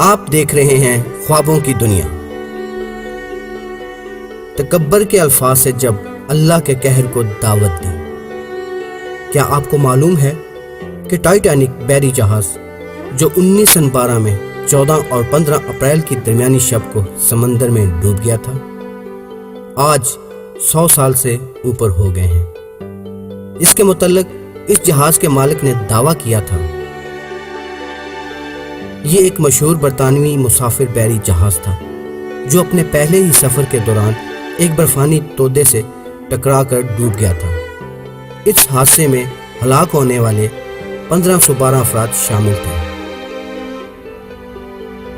آپ دیکھ رہے ہیں خوابوں کی دنیا۔ تکبر کے الفاظ سے جب اللہ کے قہر کو دعوت دی۔ کیا آپ کو معلوم ہے کہ ٹائٹینک بحری جہاز جو 1912 میں 14 اور 15 اپریل کی درمیانی شب کو سمندر میں ڈوب گیا تھا، آج 100 سال سے اوپر ہو گئے ہیں۔ اس کے متعلق اس جہاز کے مالک نے دعویٰ کیا تھا۔ یہ ایک مشہور برطانوی مسافر بحری جہاز تھا جو اپنے پہلے ہی سفر کے دوران ایک برفانی تودے سے ٹکرا کر ڈوب گیا تھا۔ اس حادثے میں ہلاک ہونے والے 1512 افراد شامل تھے۔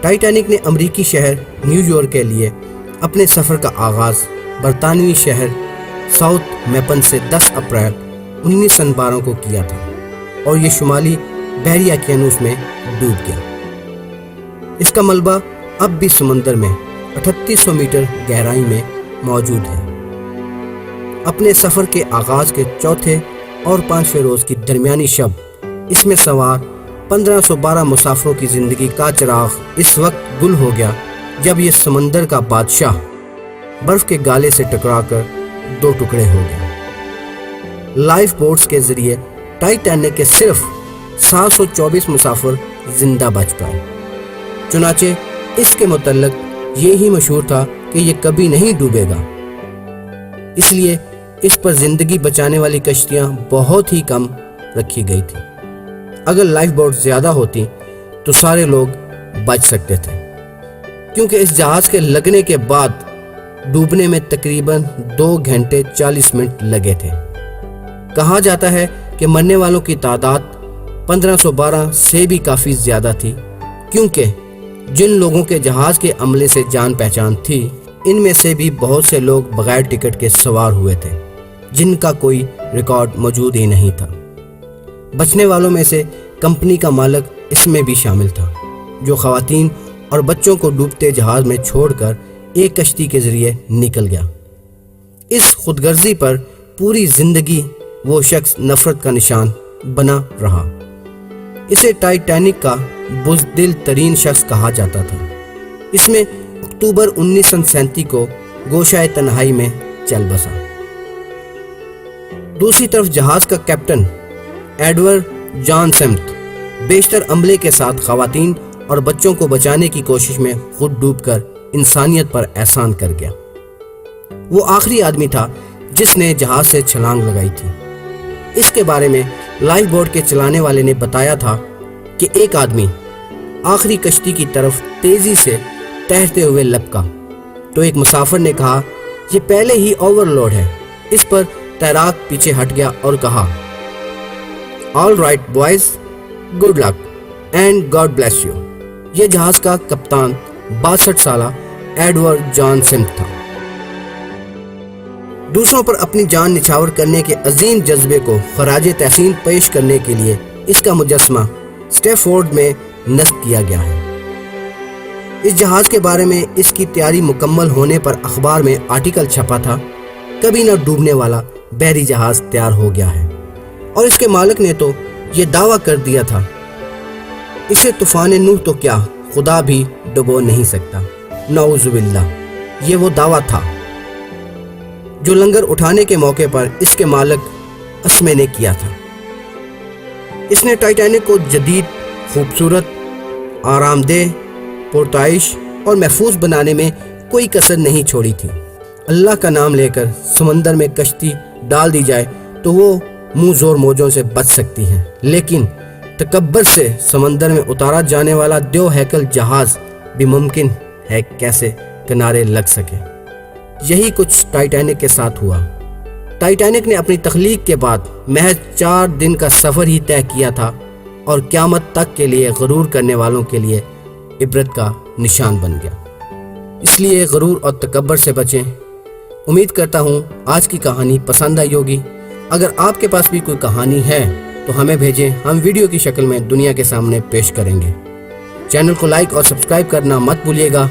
ٹائٹینک نے امریکی شہر نیو یارک کے لیے اپنے سفر کا آغاز برطانوی شہر ساؤتھ میپن سے 10 اپریل 1912 کو کیا تھا اور یہ شمالی بحری اوقیانوس میں ڈوب گیا۔ اس کا ملبہ اب بھی سمندر میں 3800 میٹر گہرائی میں موجود ہے۔ اپنے سفر کے آغاز کے چوتھے اور 5ویں روز کی درمیانی شب اس میں سوار 1512 مسافروں کی زندگی کا چراغ اس وقت گل ہو گیا جب یہ سمندر کا بادشاہ برف کے گالے سے ٹکرا کر 2 ٹکڑے ہو گیا۔ لائف بوٹس کے ذریعے ٹائٹینک کے صرف 724 مسافر زندہ بچ پائے۔ چنانچہ اس کے متعلق یہی مشہور تھا کہ یہ کبھی نہیں ڈوبے گا، اس لیے اس پر زندگی بچانے والی کشتیاں بہت ہی کم رکھی گئی تھی۔ اگر لائف بوٹ زیادہ ہوتی تو سارے لوگ بچ سکتے تھے، کیونکہ اس جہاز کے لگنے کے بعد ڈوبنے میں تقریباً 2 گھنٹے 40 منٹ لگے تھے۔ کہا جاتا ہے کہ مرنے والوں کی تعداد 1512 سے بھی کافی زیادہ تھی، کیونکہ جن لوگوں کے جہاز کے عملے سے جان پہچان تھی ان میں سے بھی بہت سے لوگ بغیر ٹکٹ کے سوار ہوئے تھے جن کا کوئی ریکارڈ موجود ہی نہیں تھا۔ بچنے والوں میں سے کمپنی کا مالک اس میں بھی شامل تھا، جو خواتین اور بچوں کو ڈوبتے جہاز میں چھوڑ کر ایک کشتی کے ذریعے نکل گیا۔ اس خود غرضی پر پوری زندگی وہ شخص نفرت کا نشان بنا رہا۔ اسے ٹائٹینک کا بزدل ترین شخص کہا جاتا تھا۔ اس میں اکتوبر 1937 کو گوشۂ تنہائی میں چل بسا۔ دوسری طرف جہاز کا کیپٹن ایڈورڈ جان سمتھ بیشتر عملے کے ساتھ خواتین اور بچوں کو بچانے کی کوشش میں خود ڈوب کر انسانیت پر احسان کر گیا۔ وہ آخری آدمی تھا جس نے جہاز سے چھلانگ لگائی تھی۔ اس کے بارے میں لائف بوٹ کے چلانے والے نے بتایا تھا کہ ایک آدمی آخری کشتی کی طرف تیزی سے تیرتے ہوئے لپکا تو ایک مسافر نے کہا، یہ پہلے ہی اوور لوڈ ہے۔ اس پر تیراک پیچھے ہٹ گیا اور کہا، all right boys, good luck and God bless you. یہ جہاز کا کپتان 62 سالہ ایڈورڈ جان سمتھ تھا۔ دوسروں پر اپنی جان نچھاور کرنے کے عظیم جذبے کو خراج تحسین پیش کرنے کے لیے اس کا مجسمہ اسٹیفورڈ میں نصب کیا گیا ہے۔ اس جہاز کے بارے میں اس کی تیاری مکمل ہونے پر اخبار میں آرٹیکل چھپا تھا، کبھی نہ ڈوبنے والا بحری جہاز تیار ہو گیا ہے، اور اس کے مالک نے تو یہ دعویٰ کر دیا تھا، اسے طوفان نوح تو کیا خدا بھی ڈبو نہیں سکتا۔ نعوذ باللہ، یہ وہ دعویٰ تھا جو لنگر اٹھانے کے موقع پر اس کے مالک اسمے نے کیا تھا۔ اس نے ٹائٹینک کو جدید، خوبصورت، آرام دہ، پرتعیش اور محفوظ بنانے میں کوئی کسر نہیں چھوڑی تھی۔ اللہ کا نام لے کر سمندر میں کشتی ڈال دی جائے تو وہ منہ زور موجوں سے بچ سکتی ہے، لیکن تکبر سے سمندر میں اتارا جانے والا دیو ہیکل جہاز بھی ممکن ہے کیسے کنارے لگ سکے۔ یہی کچھ ٹائٹینک کے ساتھ ہوا۔ ٹائٹینک نے اپنی تخلیق کے بعد محض 4 دن کا سفر ہی طے کیا تھا اور قیامت تک کے لیے غرور کرنے والوں کے لیے عبرت کا نشان بن گیا۔ اس لیے غرور اور تکبر سے بچیں۔ امید کرتا ہوں آج کی کہانی پسند آئی ہوگی۔ اگر آپ کے پاس بھی کوئی کہانی ہے تو ہمیں بھیجیں، ہم ویڈیو کی شکل میں دنیا کے سامنے پیش کریں گے۔ چینل کو لائک اور سبسکرائب کرنا مت بھولیے گا۔